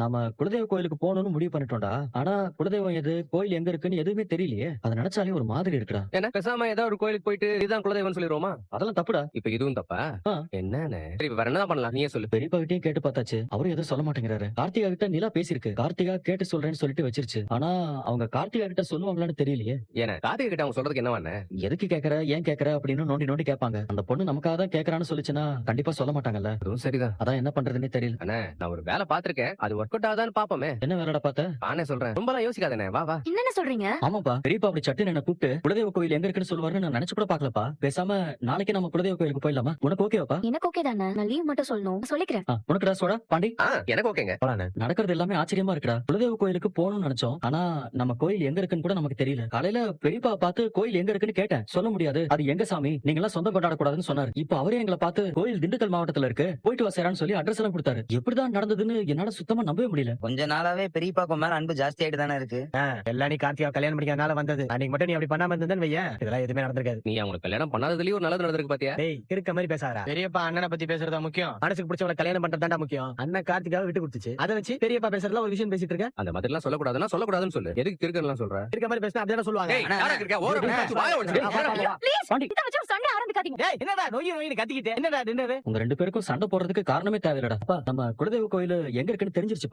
நாம குலதெய்வ கோயிலுக்கு போகணும்னு முடிவு பண்ணிட்டோம்டா. ஆனா குலதெய்வம் எது, கோயில் எங்க இருக்குன்னு எதுவுமே தெரியலையே. அத நினைச்சாலே ஒரு மாதிரி இருக்குடா. என்ன பேசாம ஏதாவது ஒரு கோயிலுக்கு போயிட்டு இதுதான் குலதெய்வம் சொல்லிடுவோமா? அதெல்லாம் தப்புடா. இப்ப இதுவும் தப்பா? ஆ. என்னன்னு சரி, இப்ப வேற என்ன பண்ணலாம், நீயே சொல்லு. பெரியப்பா கிட்டயும் கேட்டு பார்த்தாச்சு. அவரும் எதுவும் சொல்ல மாட்டேங்கிறாரு. கார்த்திகா கிட்ட நிலா பேசியிருக்கு. கார்த்திகா கேட்டு சொல்றேன்னு சொல்லிட்டு வச்சிருச்சு. ஆனா அவங்க கார்த்திகா கிட்ட சொல்லுவாங்களான்னு தெரியலையே. ஏன்னா கார்த்திகை கிட்ட அவங்க சொல்றதுக்கு என்னவானே? எதுக்கு கேக்குற, ஏன் கேக்குற அப்படின்னு நோண்டி நோண்டி கேட்பாங்க. அந்த பொண்ணு நமக்காக தான் கேக்குறான்னு சொல்லிச்சுன்னா கண்டிப்பா சொல்ல மாட்டாங்கல்ல. அதுவும் சரிதான். அதான் என்ன பண்றதுன்னே தெரியல. அண்ணே, நான் ஒரு வேலை பாத்திருக்கேன், அது ஒர்க் அவுட் ஆகுதான்னு பாப்போமே. என்ன வேலைடா பார்த்த? நானே சொல்றேன், ரொம்பலாம் யோசிக்காதே, வா வா. என்னென்ன சொல்றீங்க? ஆமாப்பா, பெரியப்பா அப்படி சட்டுன்னு என்ன கூப்பிட்டு குலதெய்வ கோயில் எங்க இருக்குன்னு சொல்லுவாருன்னு நான் நினைச்சு கூட பாக்கலப்பா. பேசாம நாளைக்கு நம்ம குலதெய்வ கோயிலுக்கு போயிடலாமா? உனக்கு ஓகேவாப்பா? எனக்கு ஓகே தானே, நான் லீவ் மட்டும் சொல்லணும், சொல்லிக்கிறேன். உனக்குடா சோடா பாண்டி? எனக்கு ஓகேங்க. நடக்கிறது எல்லாமே ஆச்சரியமா இருக்குடா. குலதெய்வ கோயிலுக்கு போகணும்னு நினைச்சோம். ஆனா நம்ம கோயில் எங்க இருக்குன்னு கூட நமக்கு தெரியல. காலையில பெரியப்பா பார்த்து கோயில் எங்க இருக்குன்னு கேட்டேன். சொல்ல முடியாது, அது எங்க சாமி, நீங்க எல்லாம் சொந்தம் கொண்டாட கூடாதுன்னு சொன்னாரு. இப்ப அவரே எங்களை பார்த்து கோயில் திண்டுக்கல் மாவட்டத்துல இருக்கு, போயிட்டு வசேரான்னு சொல்லி அட்ரஸ் எல்லாம் கொடுத்தாரு. எப்படிதான் நடந்ததுன்னு என்னால சுத்தமா நம்பவே முடியல. கொஞ்ச நாளாவே பெரியப்பாக்கு மேல அன்பு ஜாஸ்தி ஆயிட்டு தானே இருக்கு. எல்லாம் நீ கார்த்திகா கல்யாணம் பண்ணிக்கிறதுனால வந்தது. அன்னைக்கு மட்டும் நீ அப்படி பண்ணாம இருந்தேன்னு வையேன், இதெல்லாம் எதுவுமே நடந்திருக்காது. நீ அவங்களுக்கு கல்யாணம் பண்ணாததுலயும் ஒரு நல்லது நடந்திருக்கு பாத்தியா? டேய், இருக்க மாதிரி பேசாதா? பெரியப்பா அண்ணனை பத்தி பேசுறதா முக்கியம், மனசுக்கு பிடிச்சவளை கல்யாணம் பண்றதாண்டா முக்கியம். அண்ணன் கார்த்திகாவை விட்டு கொடுத்துச்சு, அதை வச்சு பெரியப்பா பேசுறதுல ஒரு விஷயம் பேசிட்டு இருக்க. அந்த மாதிரி எல்லாம் சொல்லக்கூடாதுன்னா சொல்லக்கூடாதுன்னு சொல்லு. எதுக்கு திருக்கறலாம் சொல்ற? இருக்க மாதிரி பேசினா அப்படியே சொல்லுவாங்க. ஏய், யாரா இருக்க? ஓர பிடிச்சு வாய உடைச்சு. ப்ளீஸ் பாண்டி. இத வச்சு சண்டை ஆரம்பிக்காதீங்க. டேய், என்னடா நொய்யு நொய்னு கத்திக்கிட்டு என்னடா நின்னது? உங்க ரெண்டு பேருக்கும் சண்டை போடுறதுக்கு காரணமே தேவையில்லடா. அப்பா, நம்ம குலதெய்வ கோயில் எங்க இருக்குன்னு தெரிஞ்சிருச்சுப்பா.